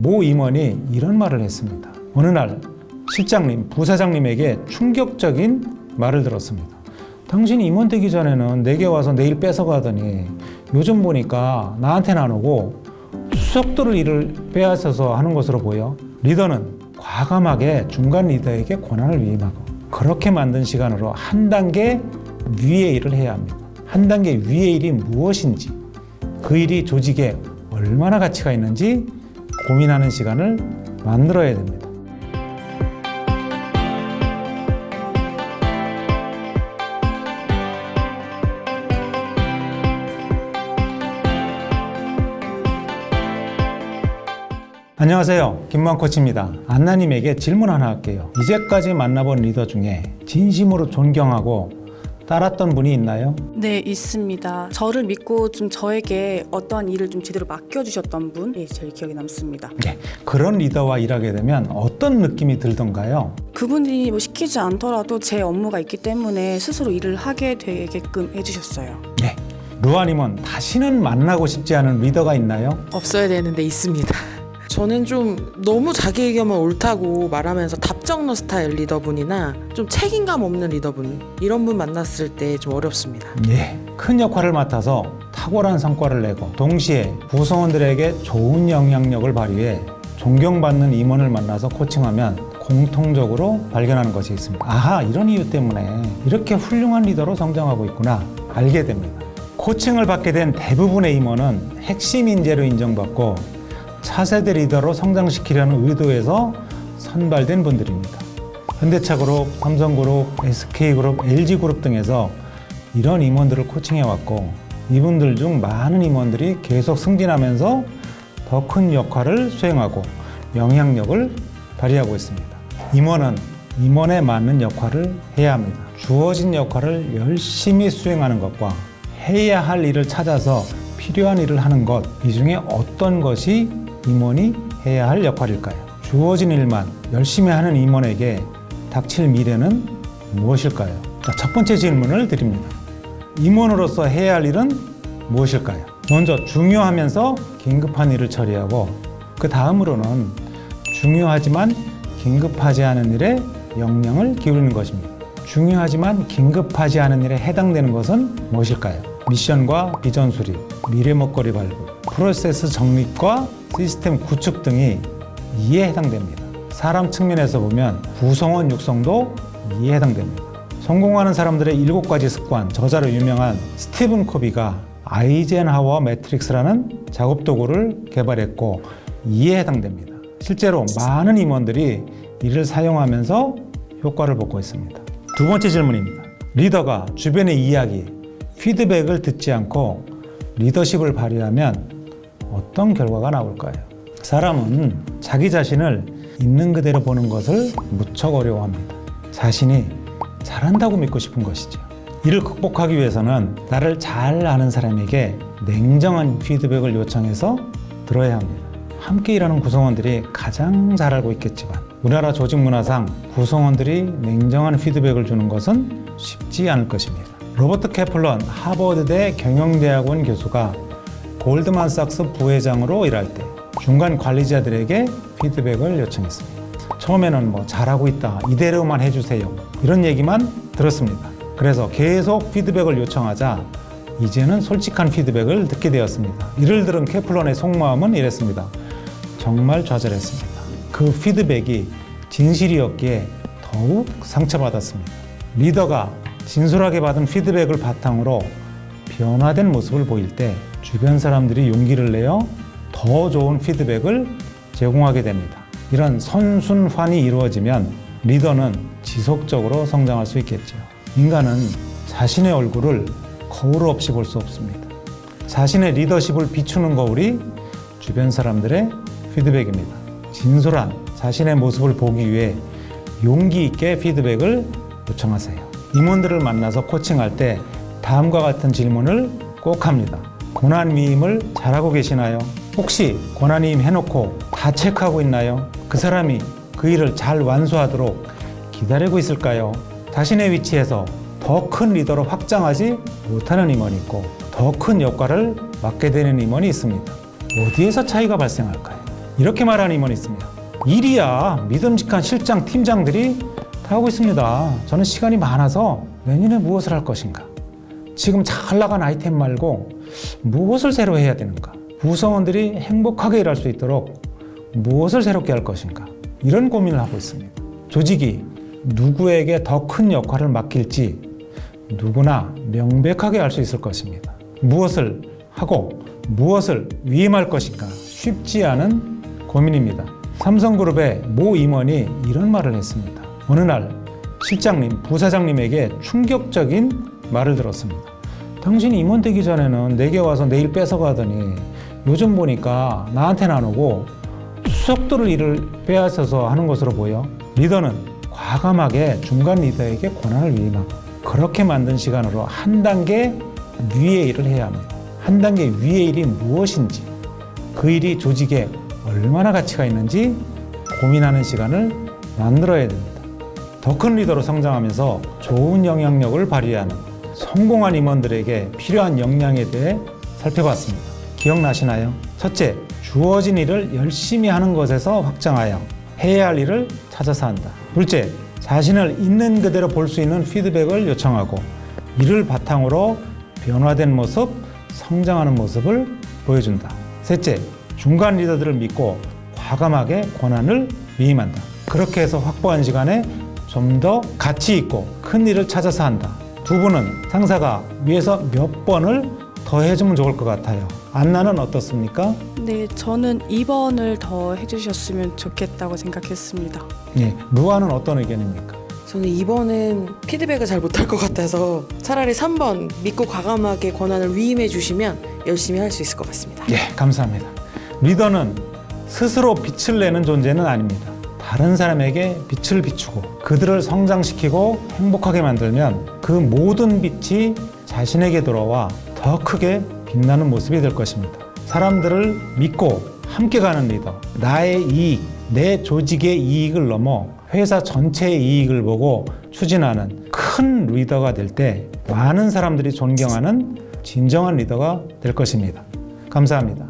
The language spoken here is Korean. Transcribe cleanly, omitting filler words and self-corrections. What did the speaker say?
모 임원이 이런 말을 했습니다. 어느 날 실장님, 부사장님에게 충격적인 말을 들었습니다. 당신이 임원 되기 전에는 내게 와서 내일 뺏어가더니 요즘 보니까 나한테는 안 오고 수석들을 일을 빼앗아서 하는 것으로 보여. 리더는 과감하게 중간 리더에게 권한을 위임하고 그렇게 만든 시간으로 한 단계 위의 일을 해야 합니다. 한 단계 위의 일이 무엇인지, 그 일이 조직에 얼마나 가치가 있는지 고민하는 시간을 만들어야 됩니다. 안녕하세요. 김만 코치입니다. 안나님에게 질문 하나 할게요. 이제까지 만나본 리더 중에 진심으로 존경하고 따랐던 분이 있나요? 네, 있습니다. 저를 믿고 좀 저에게 어떠한 일을 좀 제대로 맡겨주셨던 분이 제일 기억에 남습니다. 네, 그런 리더와 일하게 되면 어떤 느낌이 들던가요? 그분이 뭐 시키지 않더라도 제 업무가 있기 때문에 스스로 일을 하게 되게끔 해주셨어요. 네, 루아님은 다시는 만나고 싶지 않은 리더가 있나요? 없어야 되는데 있습니다. 저는 좀 너무 자기 의견만 옳다고 말하면서 답정너 스타일 리더분이나 좀 책임감 없는 리더분, 이런 분 만났을 때 좀 어렵습니다. 네, 큰 역할을 맡아서 탁월한 성과를 내고 동시에 구성원들에게 좋은 영향력을 발휘해 존경받는 임원을 만나서 코칭하면 공통적으로 발견하는 것이 있습니다. 아하, 이런 이유 때문에 이렇게 훌륭한 리더로 성장하고 있구나 알게 됩니다. 코칭을 받게 된 대부분의 임원은 핵심 인재로 인정받고 차세대 리더로 성장시키려는 의도에서 선발된 분들입니다. 현대차그룹, 삼성그룹, SK그룹, LG그룹 등에서 이런 임원들을 코칭해왔고 이분들 중 많은 임원들이 계속 승진하면서 더 큰 역할을 수행하고 영향력을 발휘하고 있습니다. 임원은 임원에 맞는 역할을 해야 합니다. 주어진 역할을 열심히 수행하는 것과 해야 할 일을 찾아서 필요한 일을 하는 것, 이 중에 어떤 것이 임원이 해야 할 역할일까요? 주어진 일만 열심히 하는 임원에게 닥칠 미래는 무엇일까요? 자, 첫 번째 질문을 드립니다. 임원으로서 해야 할 일은 무엇일까요? 먼저 중요하면서 긴급한 일을 처리하고 그 다음으로는 중요하지만 긴급하지 않은 일에 역량을 기울이는 것입니다. 중요하지만 긴급하지 않은 일에 해당되는 것은 무엇일까요? 미션과 비전 수립, 미래 먹거리 발굴, 프로세스 정립과 시스템 구축 등이 이에 해당됩니다. 사람 측면에서 보면 구성원 육성도 이에 해당됩니다. 성공하는 사람들의 7가지 습관, 저자로 유명한 스티븐 코비가 아이젠하워 매트릭스라는 작업 도구를 개발했고 이에 해당됩니다. 실제로 많은 임원들이 이를 사용하면서 효과를 보고 있습니다. 두 번째 질문입니다. 리더가 주변의 이야기, 피드백을 듣지 않고 리더십을 발휘하면 어떤 결과가 나올까요? 사람은 자기 자신을 있는 그대로 보는 것을 무척 어려워합니다. 자신이 잘한다고 믿고 싶은 것이죠. 이를 극복하기 위해서는 나를 잘 아는 사람에게 냉정한 피드백을 요청해서 들어야 합니다. 함께 일하는 구성원들이 가장 잘 알고 있겠지만 우리나라 조직 문화상 구성원들이 냉정한 피드백을 주는 것은 쉽지 않을 것입니다. 로버트 캐플런 하버드대 경영대학원 교수가 골드만삭스 부회장으로 일할 때 중간 관리자들에게 피드백을 요청했습니다. 처음에는 잘하고 있다, 이대로만 해주세요, 이런 얘기만 들었습니다. 그래서 계속 피드백을 요청하자 이제는 솔직한 피드백을 듣게 되었습니다. 이를 들은 캐플런의 속마음은 이랬습니다. 정말 좌절했습니다. 그 피드백이 진실이었기에 더욱 상처받았습니다. 리더가 진솔하게 받은 피드백을 바탕으로 변화된 모습을 보일 때 주변 사람들이 용기를 내어 더 좋은 피드백을 제공하게 됩니다. 이런 선순환이 이루어지면 리더는 지속적으로 성장할 수 있겠죠. 인간은 자신의 얼굴을 거울 없이 볼 수 없습니다. 자신의 리더십을 비추는 거울이 주변 사람들의 피드백입니다. 진솔한 자신의 모습을 보기 위해 용기 있게 피드백을 요청하세요. 임원들을 만나서 코칭할 때 다음과 같은 질문을 꼭 합니다. 권한위임을 잘하고 계시나요? 혹시 권한위임 해놓고 다 체크하고 있나요? 그 사람이 그 일을 잘 완수하도록 기다리고 있을까요? 자신의 위치에서 더 큰 리더로 확장하지 못하는 임원이 있고 더 큰 역할을 맡게 되는 임원이 있습니다. 어디에서 차이가 발생할까요? 이렇게 말하는 임원이 있습니다. 일이야 믿음직한 실장, 팀장들이 다 하고 있습니다. 저는 시간이 많아서 내년에 무엇을 할 것인가? 지금 잘 나간 아이템 말고 무엇을 새로 해야 되는가? 구성원들이 행복하게 일할 수 있도록 무엇을 새롭게 할 것인가? 이런 고민을 하고 있습니다. 조직이 누구에게 더 큰 역할을 맡길지 누구나 명백하게 알 수 있을 것입니다. 무엇을 하고 무엇을 위임할 것인가 쉽지 않은 고민입니다. 삼성그룹의 모 임원이 이런 말을 했습니다. 어느 날 실장님, 부사장님에게 충격적인 말을 들었습니다. 당신이 임원 되기 전에는 내게 와서 내일 뺏어가더니 요즘 보니까 나한테는 안 오고 수석들을 일을 빼앗아서 하는 것으로 보여. 리더는 과감하게 중간 리더에게 권한을 위임하고 그렇게 만든 시간으로 한 단계 위의 일을 해야 합니다. 한 단계 위의 일이 무엇인지, 그 일이 조직에 얼마나 가치가 있는지 고민하는 시간을 만들어야 됩니다. 더 큰 리더로 성장하면서 좋은 영향력을 발휘하는 성공한 임원들에게 필요한 역량에 대해 살펴봤습니다. 기억나시나요? 첫째, 주어진 일을 열심히 하는 것에서 확장하여 해야 할 일을 찾아서 한다. 둘째, 자신을 있는 그대로 볼 수 있는 피드백을 요청하고 이를 바탕으로 변화된 모습, 성장하는 모습을 보여준다. 셋째, 중간 리더들을 믿고 과감하게 권한을 위임한다. 그렇게 해서 확보한 시간에 좀 더 가치 있고 큰 일을 찾아서 한다. 두 분은 상사가 위에서 몇 번을 더 해주면 좋을 것 같아요. 안나는 어떻습니까? 네, 저는 2번을 더 해주셨으면 좋겠다고 생각했습니다. 네, 루아는 어떤 의견입니까? 저는 2번은 피드백을 잘 못할 것 같아서 차라리 3번 믿고 과감하게 권한을 위임해 주시면 열심히 할 수 있을 것 같습니다. 네, 감사합니다. 리더는 스스로 빛을 내는 존재는 아닙니다. 다른 사람에게 빛을 비추고 그들을 성장시키고 행복하게 만들면 그 모든 빛이 자신에게 돌아와 더 크게 빛나는 모습이 될 것입니다. 사람들을 믿고 함께 가는 리더, 나의 이익, 내 조직의 이익을 넘어 회사 전체의 이익을 보고 추진하는 큰 리더가 될 때 많은 사람들이 존경하는 진정한 리더가 될 것입니다. 감사합니다.